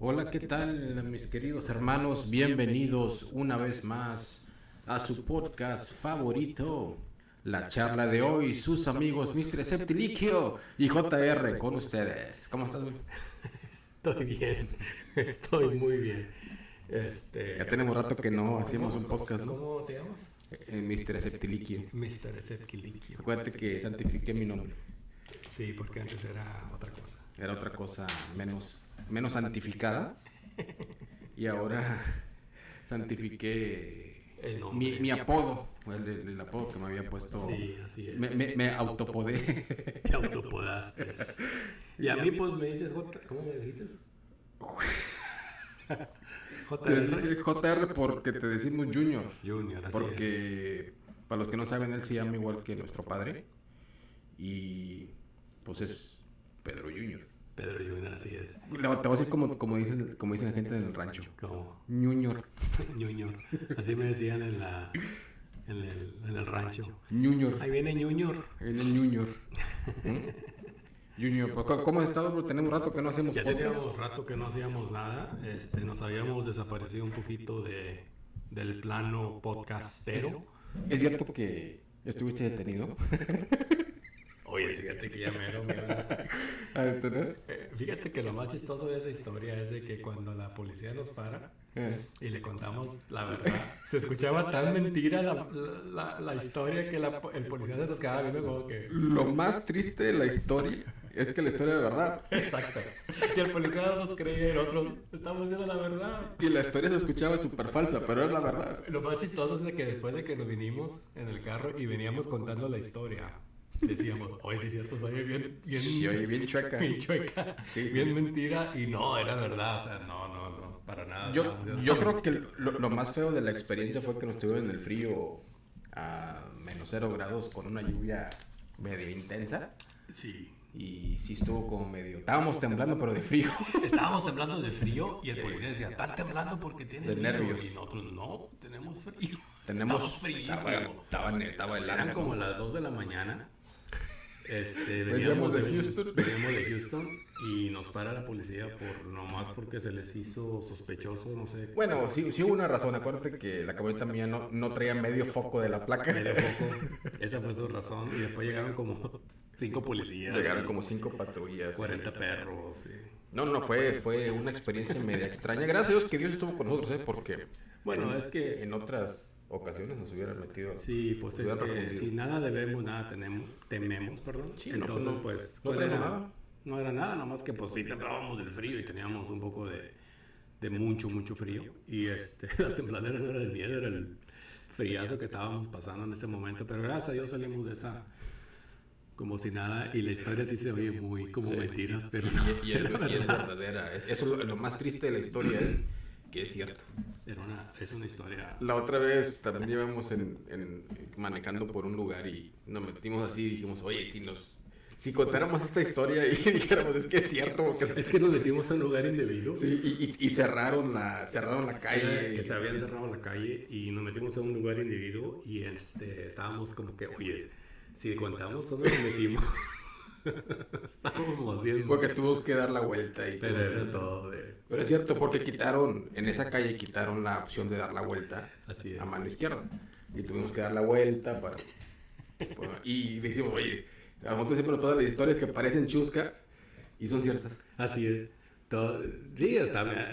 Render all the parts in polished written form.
Hola, ¿qué tal, mis queridos hermanos? Bienvenidos una vez más a su podcast favorito, La Charla de Hoy. Sus amigos Mr. Septiliquio y JR con ustedes. ¿Cómo estás, güey? Estoy bien, estoy muy bien. Ya tenemos rato que no hacíamos un podcast, ¿no? ¿Cómo te llamas? Mr. Septiliquio. Mr. Septiliquio. Acuérdate que santifiqué mi nombre. Sí, porque antes era otra cosa. Era otra cosa menos santificada. Y ahora santifiqué El nombre. mi apodo, el apodo que me había puesto. Sí, así es. Me autopodé. Te autopodaste. Y a mí pues me dices, ¿cómo me dijiste? JR porque te decimos Junior. Junior, así Porque para los que no saben, él se llama igual que nuestro padre. Y pues es Pedro Junior. Pedro Junior, así es. Te voy a decir como dicen la gente en el rancho. ¿Cómo? Junior. Junior. Así me decían en el rancho. Junior. Ahí viene Junior. En el Junior. Junior, ¿cómo has estado? Bro? Tenemos rato que no hacemos Ya podcast. teníamos rato que no hacíamos nada. Nos habíamos desaparecido un poquito del plano podcastero. ¿Es cierto que estuviste detenido? Oye, fíjate que ya mero, ¿A detener? Fíjate que lo más chistoso de esa historia es de que cuando la policía nos para y le contamos la verdad, se escuchaba tan mentira la historia que el policía se nos quedaba viendo como que... Lo más triste de la historia es que la historia es verdad. Exacto. Y el policía no nos creía y nosotros estamos diciendo la verdad. Y la historia se escuchaba súper falsa, pero era la verdad. Lo más chistoso es de que después de que nos vinimos en el carro y veníamos contando la historia, decíamos, oye, es cierto, soy bien Sí, oye, bien chueca. bien chueca, Sí, sí. bien mentira, y no, era verdad, o sea, no, para nada. Yo creo que lo más feo de la experiencia fue que nos tuvieron en el frío a -0 grados con una lluvia medio intensa. Sí. Y sí estuvo como medio... Estábamos temblando, pero de frío. Estábamos temblando de frío y el policía decía, están temblando porque tienen De frío. nervios. Y nosotros, no, tenemos frío. Tenemos... Estamos fríísimos. Estaba helando. Eran como las 2 de la mañana. Veníamos de Houston. Veníamos de Houston y nos para la policía nomás porque se les hizo sospechoso, no sé. Bueno, sí hubo una razón. Acuérdate que la camioneta mía no traía medio foco de la placa. Medio poco. Esa fue su razón. Y después llegaron como 5 policías. Llegaron como 5 patrullas. 40 perros. Sí. No, fue una experiencia media extraña. Gracias a Dios que Dios estuvo con nosotros, porque... Bueno, es que... En otras ocasiones nos hubieran metido... Sí, pues es que si nada debemos, nada tememos, perdón. Sí, entonces, pues... No traía nada. No era nada, nomás que pues sí temblábamos del frío y teníamos un poco de mucho frío. Y la tembladera no era el miedo, era el friazo que estábamos pasando en ese momento. Pero gracias a Dios salimos de esa como si nada. Y la historia sí se oye muy como mentiras, pero Y es verdadera. Eso lo más triste de la historia es que es cierto. es una historia. La otra vez también íbamos manejando por un lugar y nos metimos así y dijimos, oye, si contáramos esta historia y dijéramos, es que es cierto. Es que nos metimos a un lugar indebido. Sí, y cerraron la calle. Que se habían cerrado la calle y nos metimos a un lugar indebido y estábamos como que, oye, si contamos dónde nos metimos, estábamos haciendo... Porque tuvimos que dar la vuelta y Pero era todo Pero es cierto, porque en esa calle quitaron la opción de dar la vuelta Así es. a mano izquierda. Y tuvimos que dar la vuelta y decimos, oye, a nosotros siempre nos pasan las historias que parecen chuscas y son ciertas. Así es. Sí,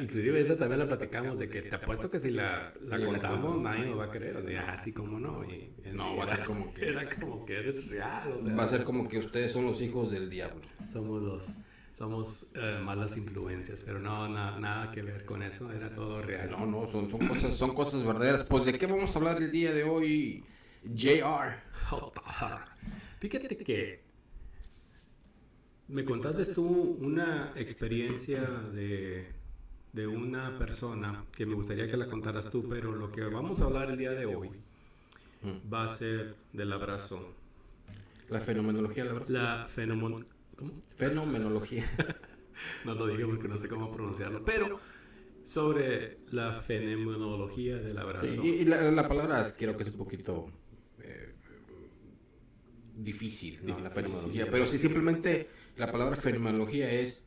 inclusive esa también la platicamos de que te apuesto que si la contamos nadie nos va a creer. O sea, así como no. No, va a ser como que... Era como que eres real. O sea, va a ser como que ustedes son los hijos del diablo. Somos malas influencias, pero no, nada que ver con eso, era todo real. No, son cosas verdaderas. Pues, ¿de qué vamos a hablar el día de hoy, JR? Fíjate que me contaste tú una experiencia de una persona que me gustaría que la contaras tú, pero lo que vamos a hablar el día de hoy va a ser del abrazo. La fenomenología del abrazo. ¿Cómo? Fenomenología. No lo dije porque no sé cómo pronunciarlo, pero sobre la fenomenología del abrazo. Sí, y la palabra creo que es un poquito difícil, ¿no? La fenomenología. Pero sí, simplemente la palabra fenomenología es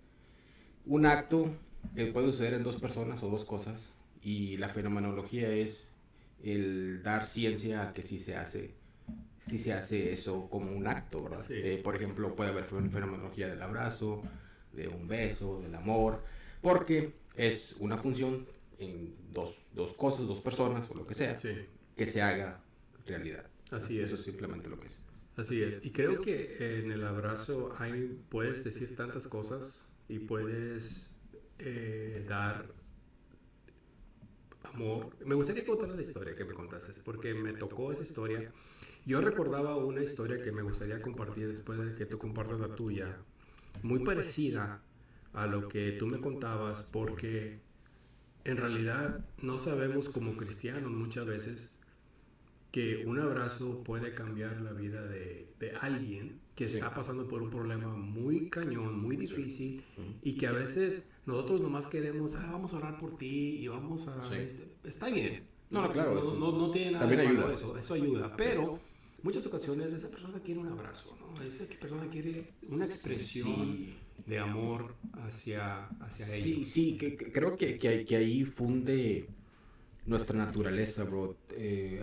un acto que puede suceder en dos personas o dos cosas, y la fenomenología es el dar ciencia a que sí se hace eso como un acto, ¿verdad? Sí. Por ejemplo, puede haber fenomenología del abrazo, de un beso, del amor, porque es una función en dos cosas, dos personas o lo que sea, Sí. que se haga realidad. Así Eso es. es simplemente lo que es. Así es. Y creo que en el abrazo puedes decir tantas cosas y puedes dar amor. Me gustaría contar la historia que me contaste, porque me tocó esa historia. Yo recordaba una historia que me gustaría compartir después de que tú compartas la tuya, muy parecida a lo que tú me contabas, porque en realidad no sabemos como cristianos muchas veces que un abrazo puede cambiar la vida de alguien que está pasando por un problema muy cañón, muy difícil, y que a veces nosotros nomás queremos, vamos a orar por ti y vamos a... Sí. Está bien. No, claro, No, eso no tiene nada también de malo ayuda. eso ayuda, pero muchas ocasiones esa persona quiere un abrazo, ¿no? Esa persona quiere una expresión Sí. de amor hacia Sí, ellos. sí, creo que ahí funde nuestra naturaleza, bro.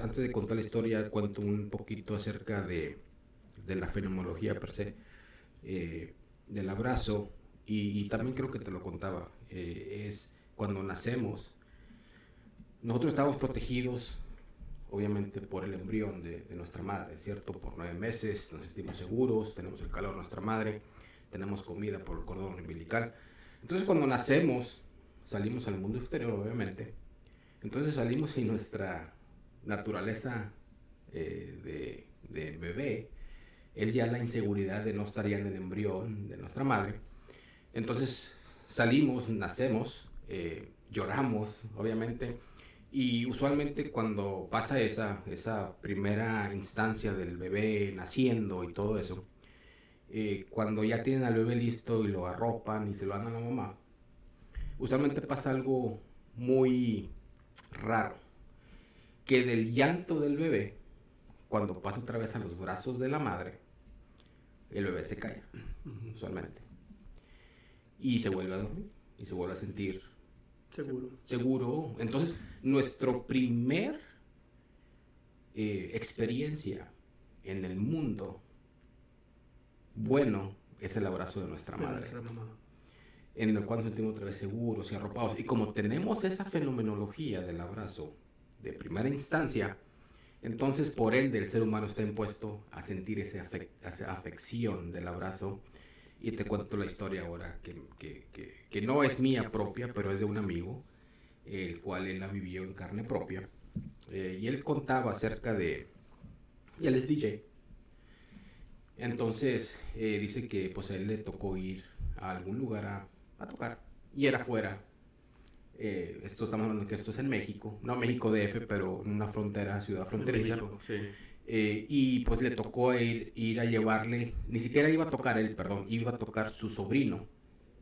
Antes de contar la historia, cuento un poquito acerca de la fenomenología per se, del abrazo, y también creo que te lo contaba. Es cuando nacemos, nosotros estamos protegidos, obviamente, por el embrión de nuestra madre, ¿cierto? Por 9 meses nos sentimos seguros, tenemos el calor de nuestra madre, tenemos comida por el cordón umbilical. Entonces, cuando nacemos, salimos al mundo exterior, obviamente. Entonces salimos y nuestra naturaleza de bebé es ya la inseguridad de no estar ya en el embrión de nuestra madre. Entonces salimos, nacemos, lloramos, obviamente, y usualmente cuando pasa esa primera instancia del bebé naciendo y todo eso, cuando ya tienen al bebé listo y lo arropan y se lo dan a la mamá, usualmente pasa algo muy raro, que del llanto del bebé, cuando pasa otra vez a los brazos de la madre, el bebé se calla, usualmente, y se vuelve a dormir, y se vuelve a sentir seguro. Entonces, nuestro primer experiencia en el mundo bueno es el abrazo de nuestra madre, en el cual nos sentimos otra vez seguros y arropados. Y como tenemos esa fenomenología del abrazo de primera instancia, entonces por ende el ser humano está impuesto a sentir esa afección del abrazo. Y te cuento la historia ahora, que no es mía propia, pero es de un amigo, el cual él la vivió en carne propia. Y él contaba acerca de... Y él es DJ. Entonces dice que pues a él le tocó ir a algún lugar a tocar. Y era fuera. Estamos hablando que esto es en México. No México DF, pero en una frontera, ciudad fronteriza. México, sí. Y pues le tocó ir a llevarle, ni siquiera iba a tocar él, perdón, iba a tocar su sobrino,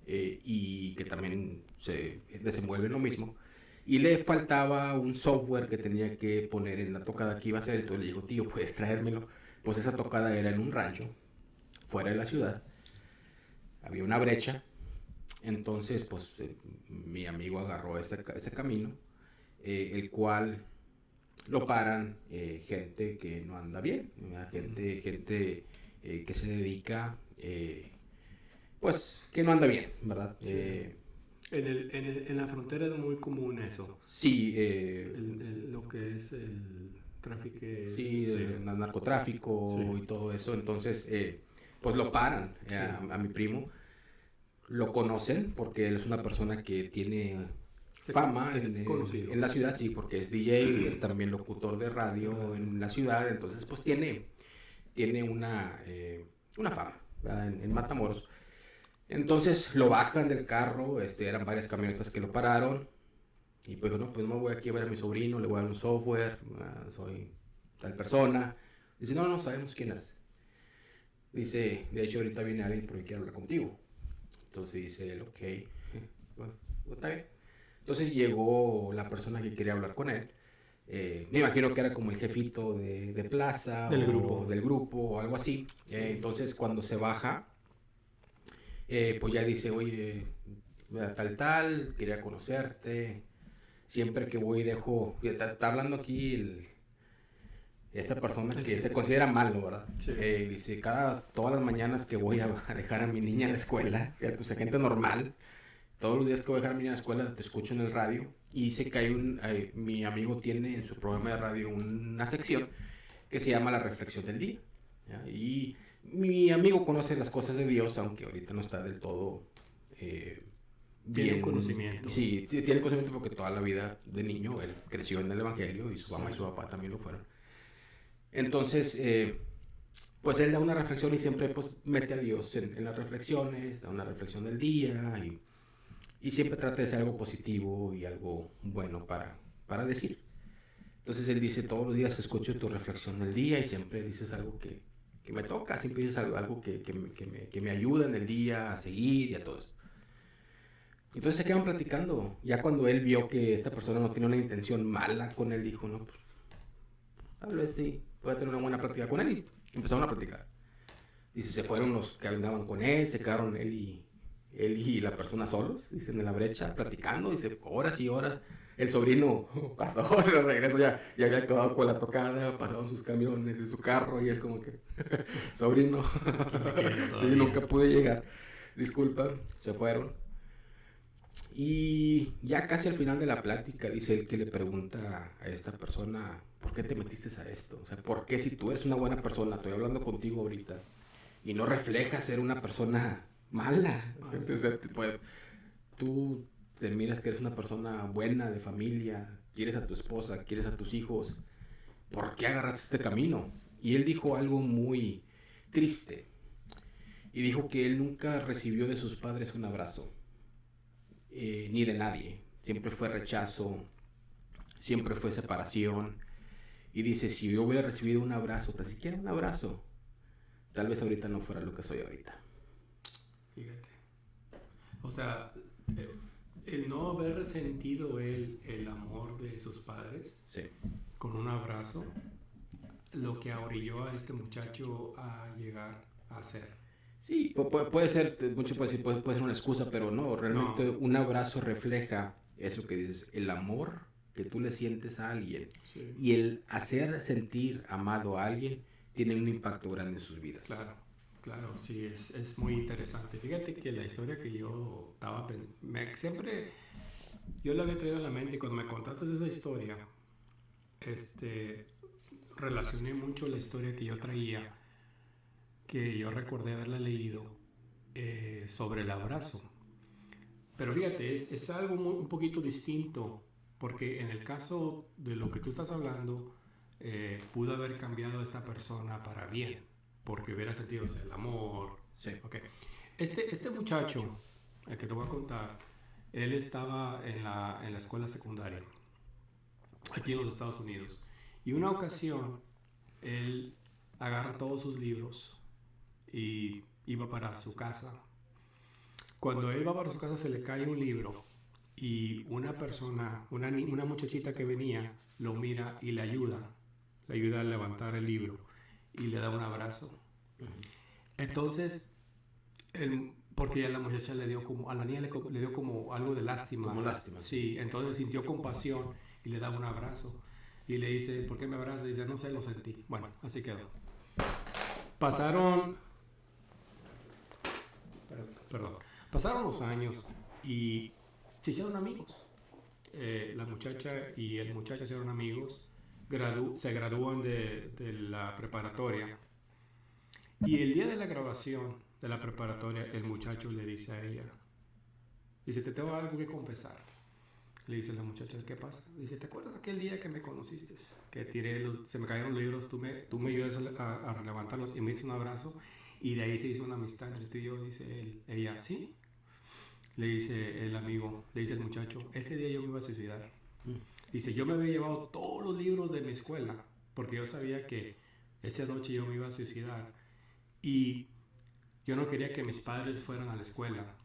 y que también se desenvuelve en lo mismo, y le faltaba un software que tenía que poner en la tocada que iba a hacer. Entonces le dijo, tío, ¿puedes traérmelo? Pues esa tocada era en un rancho, fuera de la ciudad, había una brecha. Entonces pues mi amigo agarró ese camino, el cual lo paran gente que no anda bien, gente que se dedica, pues que no anda bien, ¿verdad? Sí. En la frontera es muy común eso. Sí, Lo que es el tráfico. Sí, el narcotráfico, sí, y todo eso. Entonces, pues lo paran a mi primo. Lo conocen porque él es una persona que tiene fama en la ciudad, sí, porque es DJ, es también locutor de radio en la ciudad. Entonces pues tiene una fama, ¿verdad? En Matamoros. Entonces lo bajan del carro, eran varias camionetas que lo pararon, y pues no, pues no voy aquí a ver a mi sobrino, le voy a dar un software, soy tal persona. Dice, no sabemos quién eres. Dice, de hecho ahorita viene alguien porque quiere hablar contigo. Entonces dice él, ok, pues está bien. Entonces llegó la persona que quería hablar con él. Me imagino que era como el jefito de plaza del grupo o algo así. Entonces cuando se baja, pues ya dice, oye, tal, quería conocerte. Siempre que voy dejo, está hablando aquí esta persona que se considera malo, ¿verdad? Sí. Dice, todas las mañanas que voy a dejar a mi niña en la escuela, o sea, gente normal, todos los días que voy a dejar a mi niña en la escuela, te escucho en el radio. Y dice que mi amigo tiene en su programa de radio una sección que se llama La Reflexión del Día, ¿ya? Y mi amigo conoce las cosas de Dios, aunque ahorita no está del todo Tiene conocimiento. Sí, tiene conocimiento porque toda la vida de niño él creció en el Evangelio y su mamá y su papá también lo fueron. Entonces, pues él da una reflexión y siempre pues mete a Dios en las reflexiones, da una reflexión del día y siempre trata de ser algo positivo y algo bueno para decir. Entonces él dice, todos los días escucho tu reflexión del día y siempre dices algo que me toca, siempre dices algo que me ayuda en el día a seguir y a todo esto. Entonces se quedan platicando. Ya cuando él vio que esta persona no tiene una intención mala con él, dijo, no, pues, tal vez sí, puede tener una buena plática con él. Y empezaron a platicar. Dice, se fueron los que andaban con él, se quedaron él y la persona solos, dicen, en la brecha, platicando, dice, horas y horas. El sobrino pasó, de regreso ya había acabado con la tocada, pasaron sus camiones y su carro, y él como que, sobrino, sí, nunca pude llegar, disculpa, se fueron. Y ya casi al final de la plática, dice él que le pregunta a esta persona, ¿por qué te metiste a esto? O sea, ¿por qué si tú eres una buena persona, estoy hablando contigo ahorita, y no reflejas ser una persona mala? O sea, tú te miras que eres una persona buena, de familia, quieres a tu esposa, quieres a tus hijos, ¿por qué agarraste este camino? Y él dijo algo muy triste, y dijo que él nunca recibió de sus padres un abrazo. Ni de nadie. Siempre fue rechazo, siempre fue separación. Y dice, si yo hubiera recibido un abrazo, tan siquiera un abrazo, tal vez ahorita no fuera lo que soy ahorita. Fíjate. O sea, el no haber sentido el amor de sus padres, sí, con un abrazo, lo que orilló a este muchacho a llegar a ser. Sí, puede ser, mucho puede ser una excusa, pero no, realmente un abrazo refleja eso que dices, el amor que tú le sientes a alguien, sí, y el hacer sentir amado a alguien tiene un impacto grande en sus vidas. Claro, sí, es muy interesante. Fíjate que la historia que yo estaba siempre yo la había traído a la mente y cuando me contaste esa historia, relacioné mucho la historia que yo traía, que yo recordé haberla leído sobre el abrazo. Pero fíjate, es algo un poquito distinto, porque en el caso de lo que tú estás hablando, pudo haber cambiado a esta persona para bien, porque hubiera sentido el amor. Sí. Okay. Este muchacho, el que te voy a contar, él estaba en la escuela secundaria, aquí en los Estados Unidos, y una ocasión, él agarra todos sus libros y iba para su casa. Cuando él va para su casa se le cae un libro y una persona, una muchachita que venía, lo mira y le ayuda a levantar el libro y le da un abrazo. Entonces, porque a la muchacha le dio como, a la niña le dio como algo de lástima. Como lástima. Sí, entonces sintió compasión y le da un abrazo. Y le dice, ¿por qué me abrazas? Y dice, no sé, lo sentí. Bueno, así quedó. Pasaron los años y se hicieron amigos. La muchacha y el muchacho se hicieron amigos, se gradúan de la preparatoria. Y el día de la graduación de la preparatoria, el muchacho le dice a ella, dice, te tengo algo que confesar. Le dice la muchacha, ¿qué pasa? Dice, ¿te acuerdas aquel día que me conociste? Que se me cayeron los libros, tú me ayudas a levantarlos y me hice un abrazo. Y de ahí se hizo una amistad entre tú y yo, dice ella, ¿sí? Le dice el amigo, le dice el muchacho, ese día yo me iba a suicidar. Dice, yo me había llevado todos los libros de mi escuela, porque yo sabía que esa noche yo me iba a suicidar. Y yo no quería que mis padres fueran a la escuela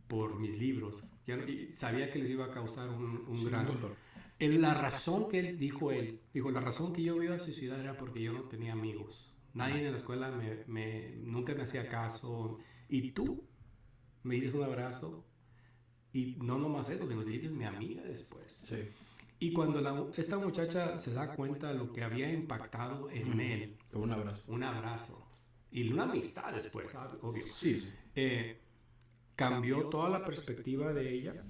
por mis libros. Y sabía que les iba a causar un gran dolor. La razón que él dijo, la razón que yo me iba a suicidar era porque yo no tenía amigos. Nadie en la escuela nunca me hacía caso. Y tú me diste un abrazo, Y no nomás eso, sino que ella es mi amiga después. Sí. Y cuando esta muchacha se da cuenta de lo que había impactado en él, Un abrazo. un abrazo y una amistad después, obvio, Sí, sí. cambió toda la perspectiva de ella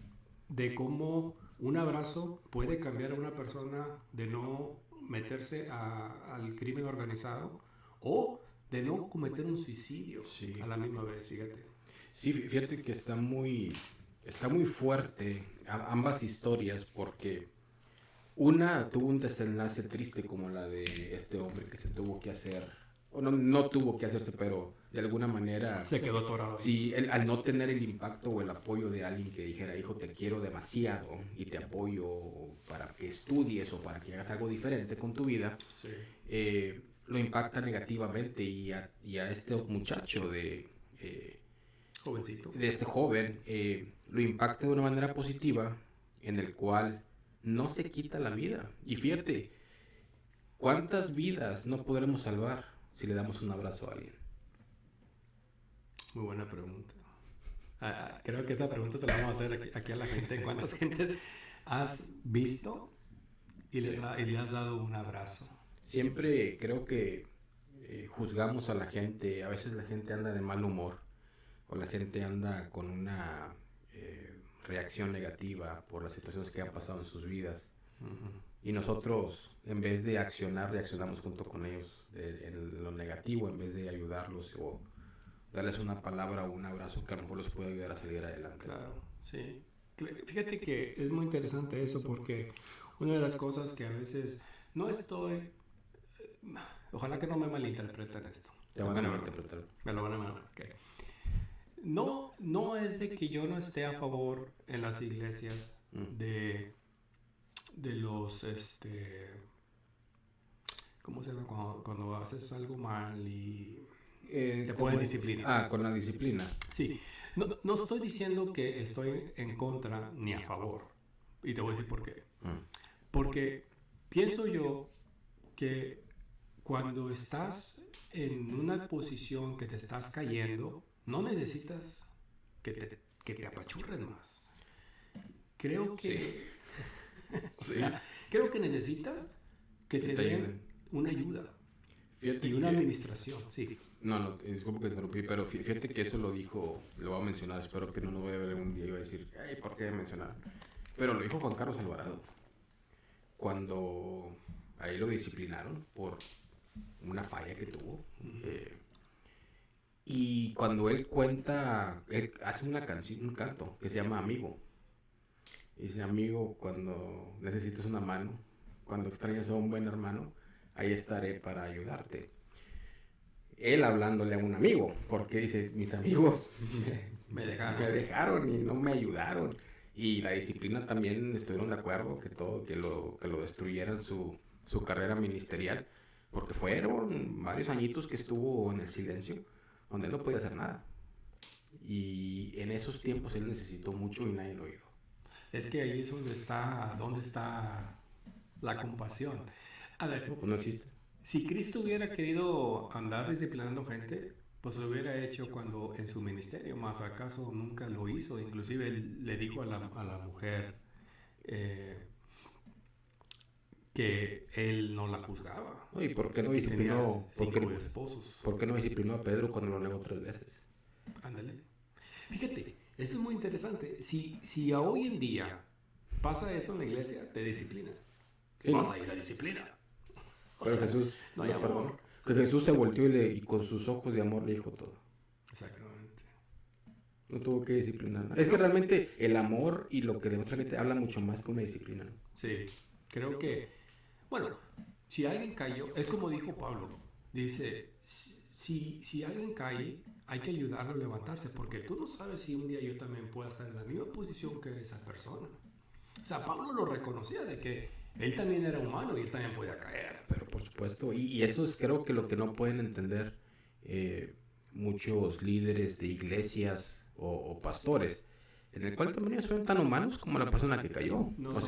de cómo un abrazo puede cambiar a una persona de no meterse al crimen organizado o de no cometer un suicidio a la misma vez, fíjate. Sí, fíjate que está muy fuerte ambas historias porque una tuvo un desenlace triste como la de este hombre que se tuvo que hacer, o no tuvo que hacerse, pero de alguna manera se quedó atorado. Sí, al no tener el impacto o el apoyo de alguien que dijera, hijo, te quiero demasiado y te apoyo para que estudies o para que hagas algo diferente con tu vida, Sí. Lo impacta negativamente y a este muchacho Jovencito. de este joven lo impacta de una manera positiva en el cual no se quita la vida. Y fíjate, ¿cuántas vidas no podremos salvar si le damos un abrazo a alguien? Muy buena pregunta. Creo que esa pregunta se la vamos a hacer aquí a la gente. ¿Cuántas gentes has visto y le has dado un abrazo? Siempre creo que juzgamos a la gente. A veces la gente anda de mal humor o la gente anda con una reacción negativa por las situaciones que han pasado en sus vidas. Y nosotros, en vez de accionar, reaccionamos junto con ellos en lo negativo, en vez de ayudarlos o darles una palabra o un abrazo que a lo mejor los puede ayudar a salir adelante. Claro, sí. Fíjate que es muy interesante eso porque una de las cosas que a veces no estoy... Ojalá que no me malinterpreten esto. Te van a malinterpretar. Me lo van a malinterpretar. Okay. No es de que yo no esté a favor en las iglesias de los, ¿cómo se llama? Cuando haces algo mal y te pueden disciplinar. Con la disciplina. Sí. No estoy diciendo que estoy en contra ni a favor. Y te voy a decir por qué. Porque pienso yo que cuando estás en una posición que te estás cayendo, no necesitas que te apachurren más. Creo que... o sea, creo que necesitas que te den una ayuda. Fíjate y una administración, sí. No, disculpa que te interrumpí, pero fíjate que eso lo dijo, lo voy a mencionar, espero que no nos vaya a ver un día y va a decir, ay, ¿por qué mencionar? Pero lo dijo Juan Carlos Alvarado, cuando ahí lo disciplinaron por una falla que tuvo. Y cuando él cuenta, él hace una canción, un canto que se llama Amigo. Dice, amigo, cuando necesites una mano, cuando extrañas a un buen hermano, ahí estaré para ayudarte. Él hablándole a un amigo, porque dice, mis amigos me dejaron y no me ayudaron. Y la disciplina también estuvieron de acuerdo que lo destruyeran su carrera ministerial, porque fueron varios añitos que estuvo en el silencio, donde no podía hacer nada. Y en esos tiempos él necesitó mucho y nadie lo oyó. Es que ahí es donde está la compasión. A ver, no existe. Si Cristo hubiera querido andar disciplinando gente, pues lo hubiera hecho cuando en su ministerio, más acaso nunca lo hizo. Inclusive él le dijo a la mujer que él no la juzgaba. ¿Y por qué no disciplinó? ¿Por qué no disciplinó a Pedro cuando lo negó 3 veces? Ándale. Fíjate, eso es muy interesante. Si a hoy en día pasa eso en la iglesia, te disciplina. Sí. Vas a ir a disciplina. Pero Jesús no perdonó. Que Jesús se volteó y con sus ojos de amor le dijo todo. Exactamente. No tuvo que disciplinar nada. Es que realmente el amor y lo que demuestra la gente habla mucho más que una disciplina. Sí, creo que, bueno, si alguien cayó, es como dijo Pablo, dice, si alguien cae, hay que ayudarlo a levantarse, porque tú no sabes si un día yo también pueda estar en la misma posición que esa persona. O sea, Pablo lo reconocía de que él también era humano y él también podía caer. Pero por supuesto, y eso es creo que lo que no pueden entender muchos líderes de iglesias o pastores, en el cual también son tan humanos como la persona que cayó. No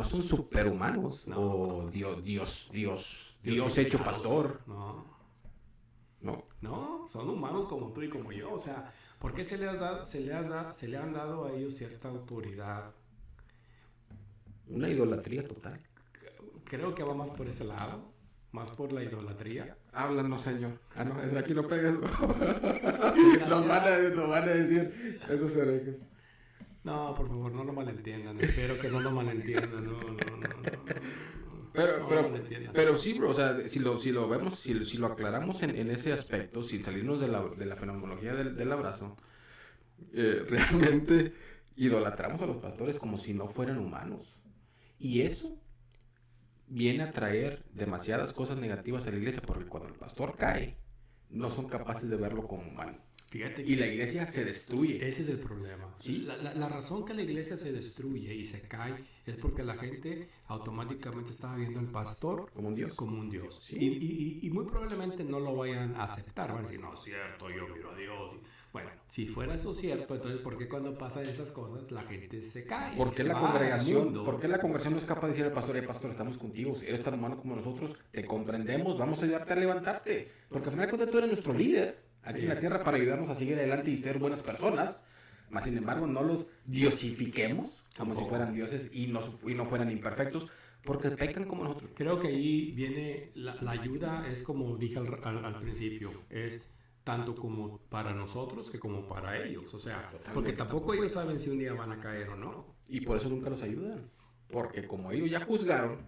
son superhumanos o Dios hecho pastor. No. No, son humanos como tú y como yo. O sea, ¿por qué se le han dado a ellos cierta autoridad? Una idolatría total. Creo que va más por ese lado, más por la idolatría. Háblanos, Señor. Ah, no, es aquí no pegues. Nos van a decir esos herejes. No, por favor, no lo malentiendan. Espero que no lo malentiendan. No. Pero sí, bro, o sea, si lo vemos, si lo aclaramos en ese aspecto, sin salirnos de la fenomenología del abrazo, realmente idolatramos a los pastores como si no fueran humanos. Y eso viene a traer demasiadas cosas negativas a la iglesia, porque cuando el pastor cae, no son capaces de verlo como humano. Fíjate Y la iglesia se destruye. Ese es el problema. ¿Sí? La razón que la iglesia se destruye y se cae es porque la gente automáticamente está viendo al pastor Como un Dios. como un Dios. Sí. Y muy probablemente no lo vayan a aceptar. Van a decir, no es cierto, yo miro a Dios. Bueno, si fuera eso cierto, entonces ¿por qué cuando pasan esas cosas la gente se cae? ¿Por qué Se la va al congregación, mundo? ¿por qué la congregación no es capaz de decir al pastor, pastor, estamos contigo, si eres tan humano como nosotros, te comprendemos, vamos a ayudarte a levantarte? Porque al final de cuentas tú eres nuestro líder aquí en la tierra para ayudarnos a seguir adelante y ser buenas personas, mas sin embargo no los diosifiquemos como si fueran dioses y no fueran imperfectos, porque pecan como nosotros. Creo que ahí viene la ayuda, es como dije al principio, es tanto como para nosotros que como para ellos. O sea, porque tampoco ellos saben si un día van a caer o no. Y por eso nunca los ayudan, porque como ellos ya juzgaron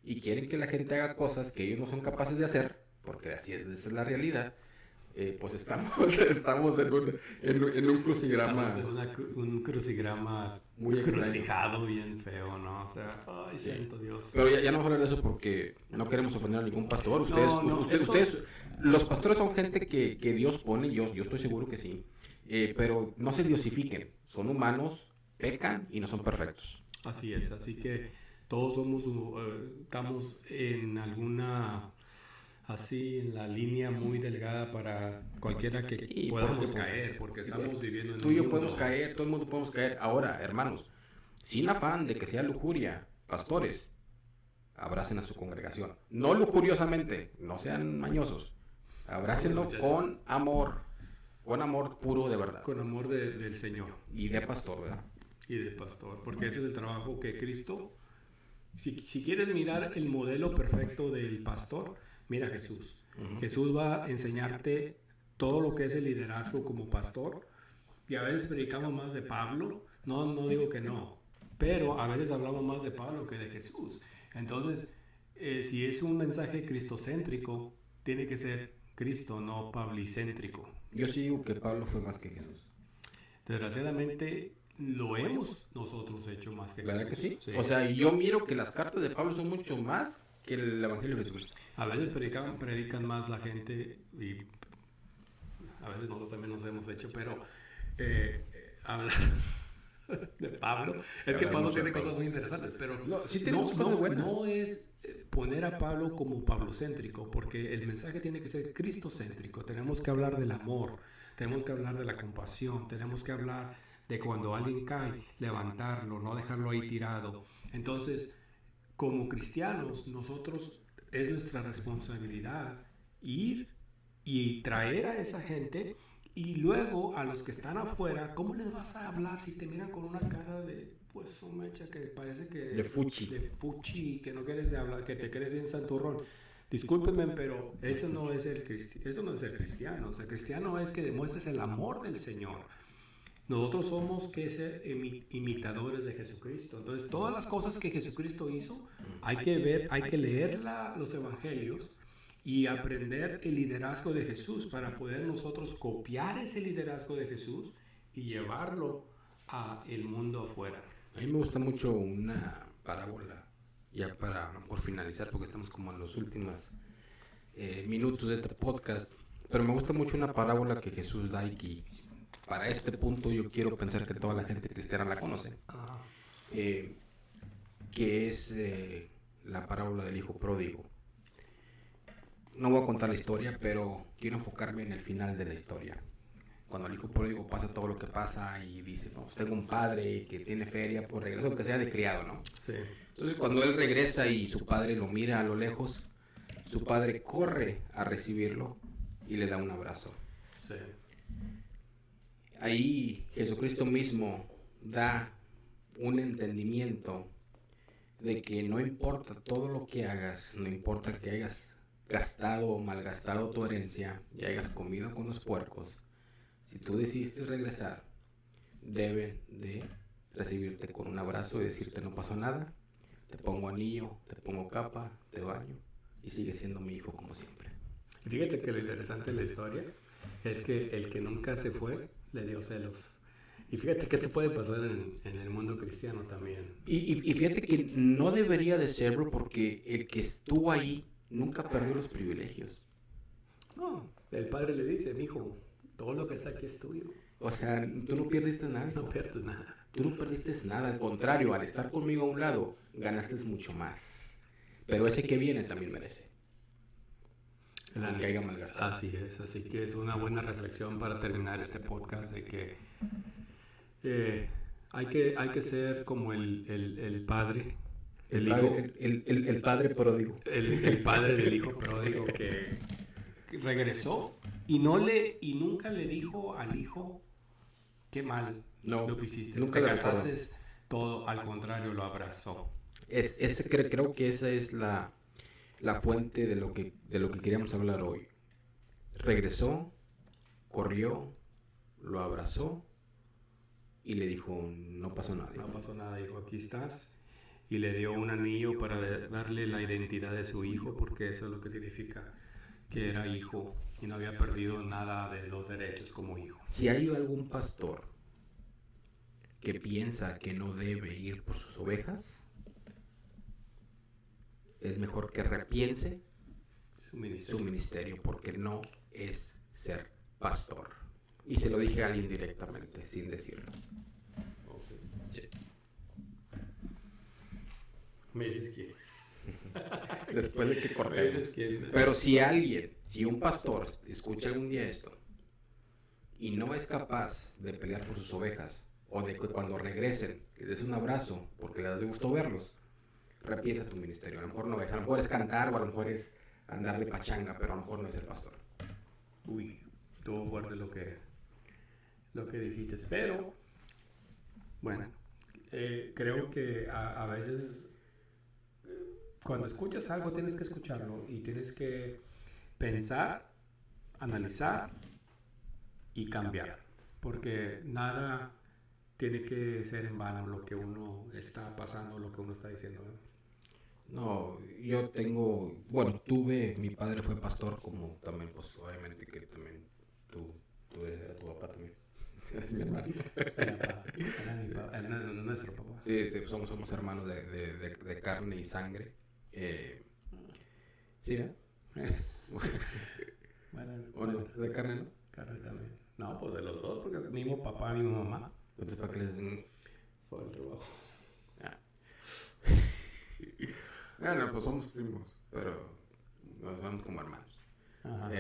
y quieren que la gente haga cosas que ellos no son capaces de hacer, porque así es, esa es la realidad, pues estamos en un crucigrama. Estamos en un crucigrama muy crucijado, bien feo, ¿no? O sea, ay, sí. Santo Dios. Pero ya no vamos a hablar de eso porque no queremos ofender a ningún pastor. Ustedes, los pastores son gente que Dios pone, yo estoy seguro que sí, pero no se diosifiquen, son humanos, pecan y no son perfectos. Así es, así que todos estamos en alguna... así en la línea muy delgada para cualquiera que podamos caer, porque estamos viviendo en tú y yo podemos caer, todo el mundo podemos caer. Ahora, hermanos, sin afán de que sea lujuria, pastores, abracen a su congregación. No lujuriosamente, no sean mañosos. Abrácenlo con amor puro de verdad. Con amor del Señor. Y de pastor, ¿verdad? Y de pastor, porque ese es el trabajo que Cristo... Si quieres mirar el modelo perfecto del pastor, mira a Jesús. Jesús va a enseñarte todo lo que es el liderazgo como pastor. Y a veces predicamos más de Pablo. No digo que no. Pero a veces hablamos más de Pablo que de Jesús. Entonces, si es un mensaje cristocéntrico, tiene que ser Cristo, no pablicéntrico. Yo sí digo que Pablo fue más que Jesús. Desgraciadamente, lo hemos nosotros hecho más que ¿verdad Jesús. que sí? Sí. O sea, yo miro que las cartas de Pablo son mucho más que el Evangelio de Jesús. A veces predican más la gente y a veces nosotros también nos hemos hecho, pero hablar de Pablo, es que Pablo tiene cosas muy interesantes, pero no es poner a Pablo como pablocéntrico, porque el mensaje tiene que ser cristocéntrico. Tenemos que hablar del amor, tenemos que hablar de la compasión, tenemos que hablar de cuando alguien cae, levantarlo, no dejarlo ahí tirado. Entonces, como cristianos, nosotros es nuestra responsabilidad ir y traer a esa gente, y luego a los que están afuera, ¿cómo les vas a hablar si te miran con una cara de, pues, un mecha que parece que... De fuchi, que no quieres de hablar, que te crees bien santurrón? Discúlpenme, pero eso no es ser cristiano. O sea, cristiano es que demuestres el amor del Señor. Nosotros somos que ser imitadores de Jesucristo. Entonces, todas las cosas que Jesucristo hizo, hay que leer los evangelios y aprender el liderazgo de Jesús para poder nosotros copiar ese liderazgo de Jesús y llevarlo al mundo afuera. A mí me gusta mucho una parábola, ya por finalizar, porque estamos como en los últimos minutos de este podcast, pero me gusta mucho una parábola que Jesús da y que para este punto yo quiero pensar que toda la gente cristiana la conoce, que es la parábola del hijo pródigo. No voy a contar la historia, pero quiero enfocarme en el final de la historia. Cuando el hijo pródigo pasa todo lo que pasa y dice, no, tengo un padre que tiene feria, pues regreso, aunque sea de criado, ¿no? Sí. Entonces cuando él regresa y su padre lo mira a lo lejos, su padre corre a recibirlo y le da un abrazo. Sí. Ahí Jesucristo mismo da un entendimiento de que no importa todo lo que hagas, no importa que hayas gastado o malgastado tu herencia y hayas comido con los puercos, si tú decidiste regresar, deben de recibirte con un abrazo y decirte no pasó nada, te pongo anillo, te pongo capa, te baño y sigues siendo mi hijo como siempre. Fíjate que lo interesante de la historia es que el que nunca se fue le dio celos. Y fíjate que eso puede pasar en el mundo cristiano también. Y fíjate que no debería de serlo porque el que estuvo ahí nunca perdió los privilegios. No, el padre le dice, mijo, todo lo que está aquí es tuyo. O sea, tú no perdiste nada. No pierdes nada. Tú no perdiste nada, al contrario, al estar conmigo a un lado, ganaste mucho más. Pero ese que viene también merece. Aunque haya malgastado. Así es, así que es una buena reflexión para terminar este podcast de que hay que ser como el padre, el hijo, el padre pródigo. el padre del hijo pródigo que regresó y nunca le dijo al hijo qué mal lo que hiciste. Nunca te le recordó. gastaste todo, al contrario, lo abrazó. Creo que esa es la fuente de lo que queríamos hablar hoy. Regresó, corrió, lo abrazó y le dijo, no pasó nada. No pasó nada, dijo, aquí estás. Y le dio un anillo para darle la identidad de su hijo, porque eso es lo que significa que era hijo y no había perdido nada de los derechos como hijo. Si hay algún pastor que piensa que no debe ir por sus ovejas, es mejor que repiense su ministerio, porque no es ser pastor. Y se lo dije a alguien directamente, sin decirlo. Sí. Me dices quién. Después de que Me corremos. dices quién. Pero si un pastor escucha algún día esto y no es capaz de pelear por sus ovejas, o de que cuando regresen les des un abrazo porque les da gusto verlos, repiensa tu ministerio. A lo mejor no es, a lo mejor es cantar o a lo mejor es andar de pachanga, pero a lo mejor no es el pastor. Uy, estuvo fuerte lo que dijiste. Pero, bueno, creo que a veces cuando escuchas algo tienes que escucharlo y tienes que pensar, analizar y cambiar. Porque nada tiene que ser en vano lo que uno está pasando, lo que uno está diciendo, ¿no? No, yo tuve, mi padre fue pastor, como también, pues obviamente que también tú eres tu papá también. Es mi hermano. Era nuestro papá. Sí, somos hermanos de carne y sangre. ¿Sí, eh? Bueno, ¿De carne no? carne también. No, pues de los dos, porque es mismo papá, mismo mamá. Entonces, ¿para qué les den? Por el trabajo. Bueno, pues somos primos, pero nos vemos como hermanos. Ajá.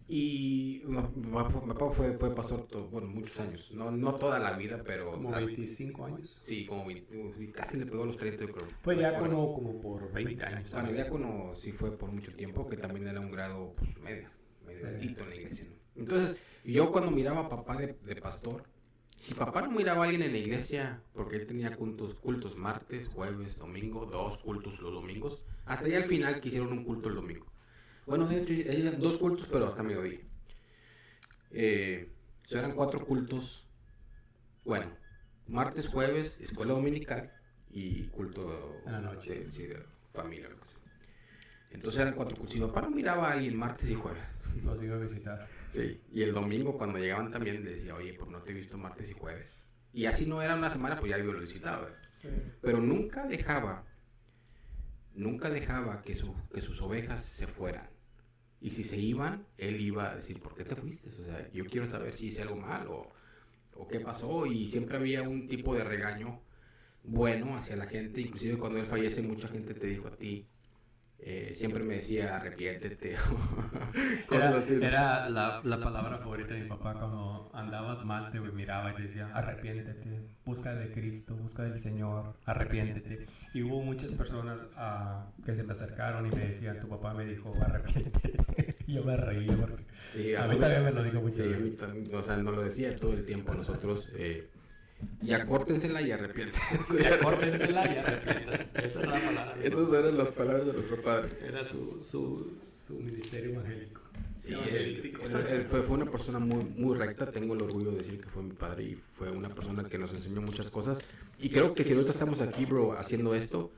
Y mi papá fue pastor muchos años, no toda la vida, pero... Como 25 años. Sí, como 20, casi le pegó a los 30, yo creo. Fue diácono como por 20 años. Bueno, diácono sí fue por mucho tiempo, que también era un grado pues, medio altito en la iglesia, ¿no? Entonces, yo cuando miraba a papá de pastor, si papá no miraba a alguien en la iglesia, porque él tenía cultos martes, jueves, domingo, 2 cultos los domingos, hasta ya al final que hicieron un culto el domingo. Bueno, de hecho, eran 2 cultos, pero hasta mediodía. Eran 4 cultos. Bueno, martes, jueves, escuela dominical y culto en la noche. de familia, lo que sea. Entonces eran 4 cultos. Si papá no miraba a alguien martes y jueves. Los iba a visitar. Sí, y el domingo cuando llegaban también decía, oye, pues no te he visto martes y jueves. Y así no era una semana, pues ya yo lo visitaba. Sí. Pero nunca dejaba que sus ovejas se fueran. Y si se iban, él iba a decir, ¿por qué te fuiste? O sea, yo quiero saber si hice algo mal o qué pasó. Y siempre había un tipo de regaño bueno hacia la gente. Inclusive cuando él fallece, mucha gente te dijo a ti, siempre me decía, arrepiéntete. Era la palabra favorita de mi papá cuando andabas mal, te miraba y te decía, arrepiéntete, busca de Cristo, busca del Señor, arrepiéntete. Y hubo muchas personas que se me acercaron y me decían, tu papá me dijo, arrepiéntete. Y yo me reía porque Sí, a mí también me lo dijo muchas sí, veces. o sea, nos lo decía todo el tiempo a nosotros. Y acórtensela y arrepiéntense. Y acórdensela y arrepiéntanse. Esa es la palabra. Esas eran las palabras de nuestro padre. Era su ministerio evangélico. Sí, él fue una persona muy recta. Tengo el orgullo de decir que fue mi padre y fue una persona que nos enseñó muchas cosas. Y creo que si nosotros estamos aquí, bro, haciendo esto,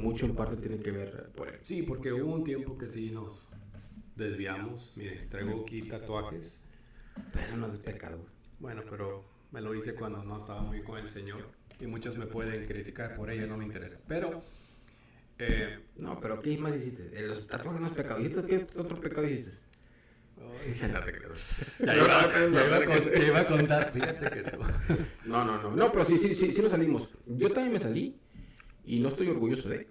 mucho en parte tiene que ver por él. Sí, porque hubo un tiempo que sí nos desviamos. Mire, traigo aquí tatuajes. Pero eso no es pecado. Bueno, pero me lo hice cuando no estaba muy con el Señor. Y muchos me pueden criticar por ello, no me interesa. Pero... no, pero ¿qué más hiciste? Los tatuajes no es pecado. ¿Y qué otro pecado hiciste? No te creo. Ya iba a contar, fíjate que tú. No, pero sí nos salimos. Yo también me salí y no estoy orgulloso de él.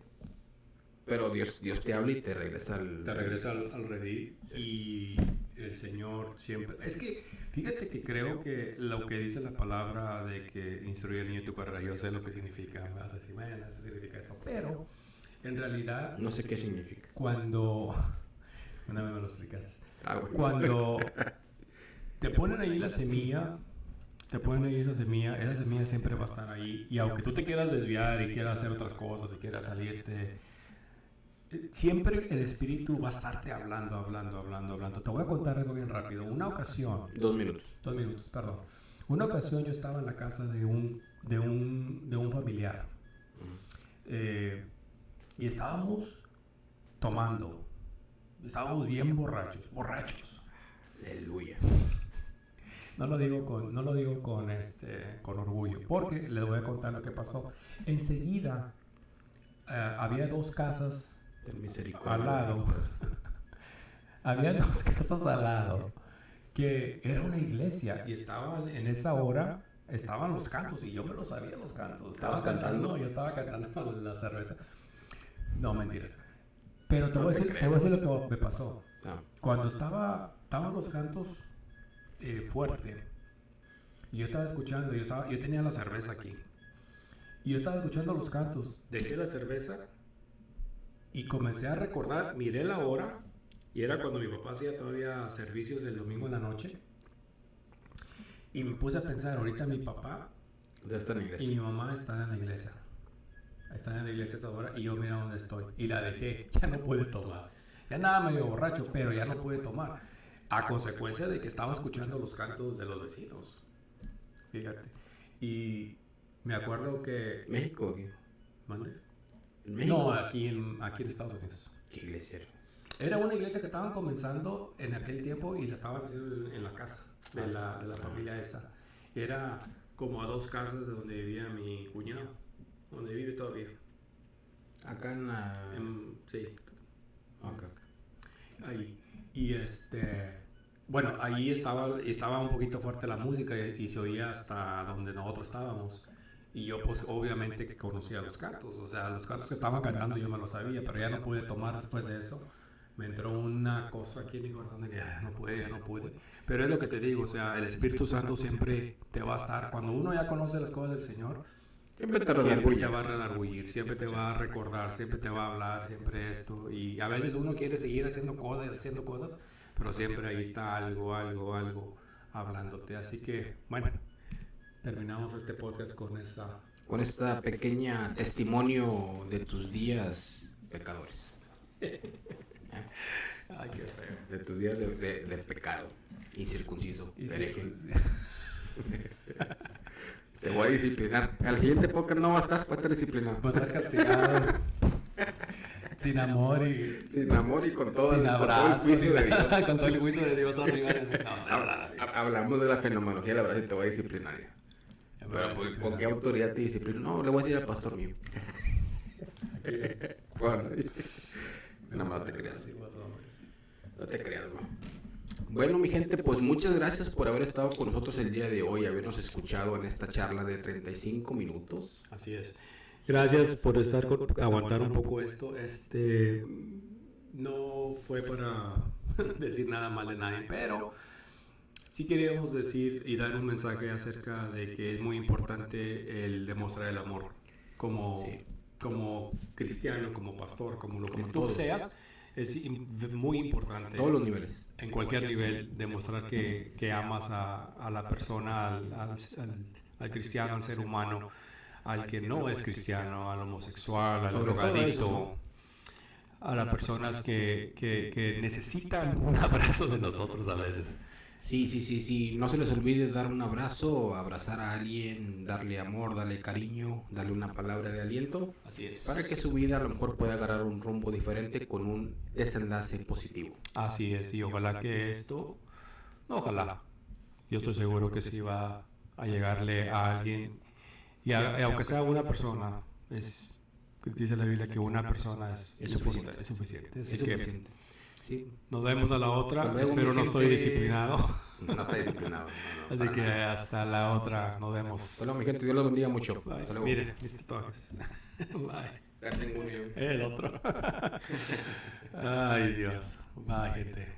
Pero Dios te habla y te regresa al redil y el Señor siempre... Es que, fíjate que creo que lo que dice la palabra de que instruye al niño en tu carrera, yo sé lo que significa, me vas a decir, bueno, eso significa eso, pero en realidad... No sé qué significa. Cuando... Una vez me lo explicaste. Bueno. Cuando te ponen ahí la semilla, esa semilla siempre va a estar ahí. Y aunque tú te quieras desviar y quieras hacer otras cosas y quieras salirte, siempre el Espíritu va a estarte hablando. Te voy a contar algo bien rápido. Una ocasión... 2 minutos. 2 minutos, perdón. Una ocasión yo estaba en la casa de un familiar. Y estábamos tomando. Estábamos bien borrachos. Aleluya. No lo digo con orgullo, porque les voy a contar lo que pasó. Enseguida había 2 casas al lado. Había 2 casas al lado que era una iglesia y estaban en esa hora estaban los cantos y yo me lo sabía los cantos. ¿Estabas cantando? Yo estaba cantando la cerveza. No, mentiras. Pero te voy a decir lo que me pasó. Cuando estaban los cantos fuerte, y yo estaba escuchando, yo tenía la cerveza aquí, y yo estaba escuchando los cantos, dejé la cerveza y comencé a recordar, miré la hora, y era cuando mi papá hacía todavía servicios el domingo en la noche, y me puse a pensar, ahorita mi papá y mi mamá están en la iglesia. Están en la iglesia esta hora y yo mira dónde estoy. Y la dejé. Ya no pude tomar. Ya andaba medio borracho, pero ya no pude tomar. A consecuencia de que estaba escuchando los cantos de los vecinos. Fíjate. Y me acuerdo que... ¿México? ¿Mande? ¿En México? No, aquí en Estados Unidos. ¿Qué iglesia? Era una iglesia que estaban comenzando en aquel tiempo y la estaban haciendo en la casa de la familia esa. Era como a 2 casas de donde vivía mi cuñado. Donde vive todavía. Acá en la... sí. Okay. Ahí. Y bueno, ahí estaba un poquito fuerte la música y se oía hasta donde nosotros estábamos. Y yo pues obviamente que conocía los cantos. O sea, los cantos que estaban cantando yo me los sabía, pero ya no pude tomar después de eso. Me entró una cosa aquí en mi corazón de que ya no pude. Pero es lo que te digo, o sea, el Espíritu Santo siempre te va a estar. Cuando uno ya conoce las cosas del Señor, siempre te va a redargüir, siempre te va a recordar, siempre te va a hablar, siempre esto. Y a veces uno quiere seguir haciendo cosas, pero siempre ahí está algo hablándote. Así que, bueno, terminamos este podcast con esta pequeña testimonio de tus días pecadores. Ay, qué feo. De tus días de pecado, incircunciso, hereje. Te voy a disciplinar. Al siguiente podcast no va a estar disciplinado. Va a estar castigado. Sin amor y con todo, sin abrazo, con todo el juicio de Dios. Con todo el juicio de Dios arriba. Hablamos de la fenomenología de la verdad y te voy a disciplinar ya. Pero pues, ¿con qué autoridad te disciplino? No, le voy a decir al pastor mío. Bueno, nada más te creas. No te creas, bro. Bueno, mi gente, pues muchas gracias por haber estado con nosotros el día de hoy, habernos escuchado en esta charla de 35 minutos. Así es. Gracias por aguantar un poco esto. No fue para decir nada mal de nadie, pero sí queríamos decir y dar un mensaje acerca de que es muy importante el demostrar el amor como cristiano, como pastor, como lo que tú seas. muy importante. Todos los niveles. En cualquier nivel, demostrar que amas a la persona, al cristiano, al ser humano, al que no es cristiano, al homosexual, al drogadicto, a las personas que necesitan un abrazo de nosotros a veces. Sí. No se les olvide dar un abrazo, abrazar a alguien, darle amor, darle cariño, darle una palabra de aliento. Así es. Para que su vida a lo mejor pueda agarrar un rumbo diferente con un desenlace positivo. Así es, y ojalá que esto, no ojalá, yo estoy seguro que sí va a llegarle a alguien, y aunque sea una persona, dice la Biblia que una persona es suficiente. Así que Sí. nos vemos a la otra. Espero no estoy disciplinado. No está disciplinado. Así que hasta la otra. Nos vemos. Bueno, mi gente, Dios los bendiga mucho. Bye. Hasta luego. Mire, mis tatuajes. Bye. Ya tengo un- El otro. Ay, Dios. Bye, gente.